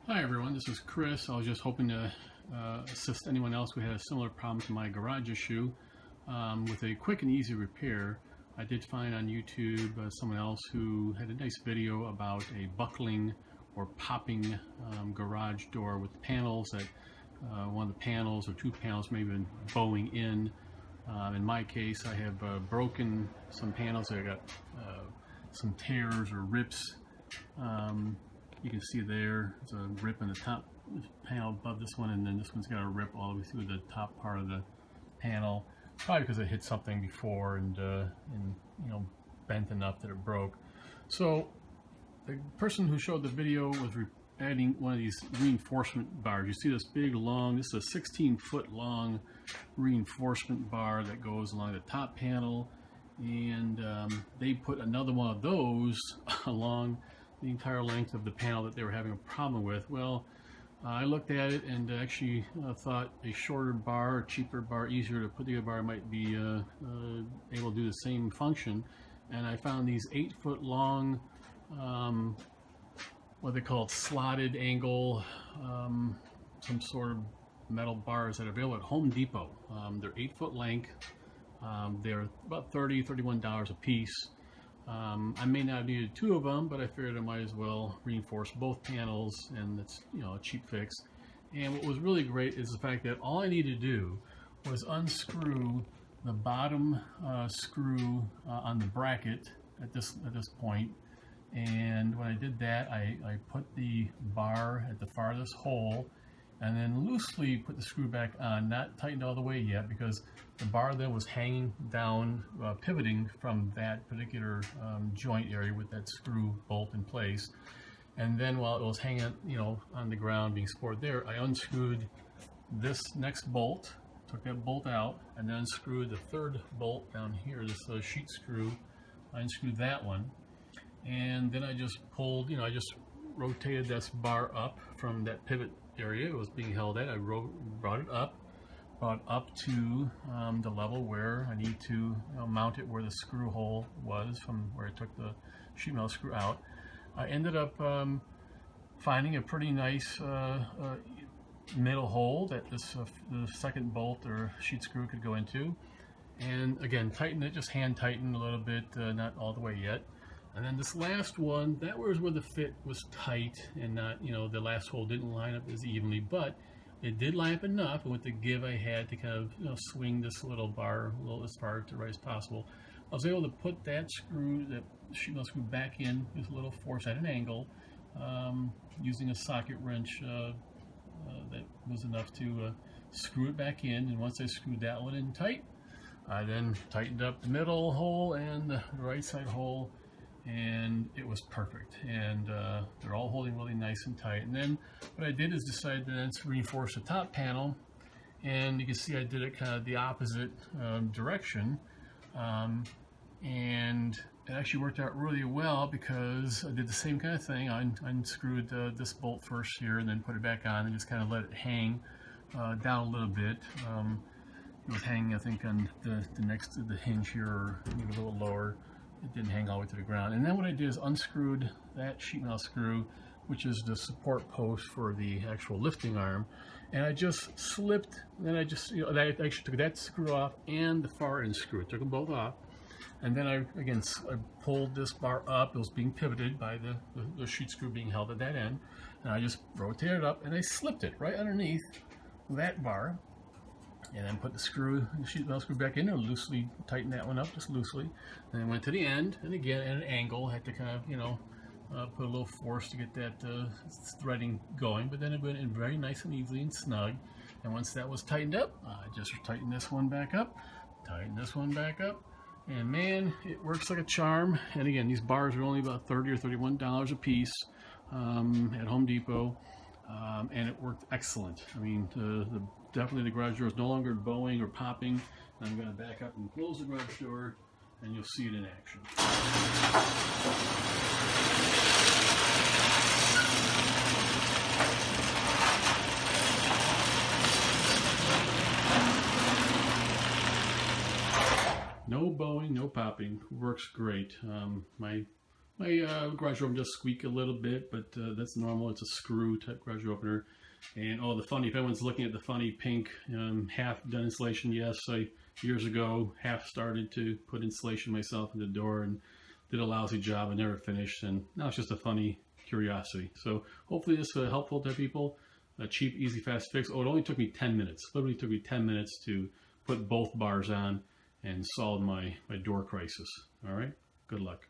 Hi everyone, this is Chris. I was just hoping to assist anyone else who had a similar problem to my garage issue with a quick and easy repair. I did find on YouTube someone else who had a nice video about a buckling or popping garage door with panels that one of the panels or two panels may have been bowing in. In my case, I have broken some panels. I got some tears or rips. You can see there's a rip in the top panel above this one, and then this one's got a rip all the way through the top part of the panel, probably because it hit something before and you know, bent enough that it broke. So the person who showed the video was adding one of these reinforcement bars. You see this big long, this is a 16-foot long reinforcement bar that goes along the top panel, and they put another one of those along the entire length of the panel that they were having a problem with. Well, I looked at it and actually thought a shorter bar, cheaper bar, easier to put together bar might be able to do the same function. And I found these 8-foot long, what they call slotted angle, some sort of metal bars that are available at Home Depot. They're 8-foot length. They're about $31 a piece. I may not have needed two of them, but I figured I might as well reinforce both panels, and it's, you know, a cheap fix. And what was really great is the fact that all I needed to do was unscrew the bottom screw on the bracket at this point. And when I did that, I put the bar at the farthest hole and then loosely put the screw back on, not tightened all the way yet, because the bar then was hanging down, pivoting from that particular joint area with that screw bolt in place. And then while it was hanging, you know, on the ground being supported there, I unscrewed this next bolt, took that bolt out, and then unscrewed the third bolt down here, this sheet screw. I unscrewed that one, and then I just pulled, you know, I just rotated this bar up from that pivot area it was being held at. I brought it up to the level where I need to mount it where the screw hole was from where I took the sheet metal screw out. I ended up finding a pretty nice middle hole that the second bolt or sheet screw could go into, and again tighten it, just hand tighten a little bit, not all the way yet. And then this last one, that was where the fit was tight and not, you know, the last hole didn't line up as evenly, but it did line up enough, and with the give I had to kind of, you know, swing this little bar a little as far to right as possible, I was able to put that screw, that sheet metal screw, back in with a little force at an angle, using a socket wrench that was enough to screw it back in. And once I screwed that one in tight, I then tightened up the middle hole and the right side hole, and it was perfect. And they're all holding really nice and tight. And then what I did is decide to then reinforce the top panel, and you can see I did it kind of the opposite direction, and it actually worked out really well because I did the same kind of thing. I unscrewed this bolt first here and then put it back on and just kind of let it hang down a little bit. It was hanging, I think, on the next to the hinge here, or maybe a little lower. It didn't hang all the way to the ground. And then what I did is unscrewed that sheet metal screw, which is the support post for the actual lifting arm, and I just slipped. Then I just, you know, I actually took that screw off and the far end screw. I took them both off, and then I pulled this bar up. It was being pivoted by the sheet screw being held at that end, and I just rotated it up and I slipped it right underneath that bar. And then put the sheet metal screw back in and loosely tighten that one up, just loosely. And then went to the end, and again at an angle, had to kind of, you know, put a little force to get that threading going. But then it went in very nice and easily and snug. And once that was tightened up, I just tightened this one back up, tighten this one back up, and man, it works like a charm. And again, these bars are only about $30 or $31 a piece at Home Depot. And it worked excellent. I mean, definitely the garage door is no longer bowing or popping. I'm going to back up and close the garage door, and you'll see it in action. No bowing, no popping. Works great. My My garage door just squeak a little bit, but that's normal. It's a screw type garage opener. And oh, the funny, if anyone's looking at the funny pink half done insulation, yes, I years ago half started to put insulation myself in the door and did a lousy job. I never finished, and now it's just a funny curiosity. So hopefully this is helpful to people. A cheap, easy, fast fix. Oh, it only took me 10 minutes. Literally took me 10 minutes to put both bars on and solve my door crisis. All right, good luck.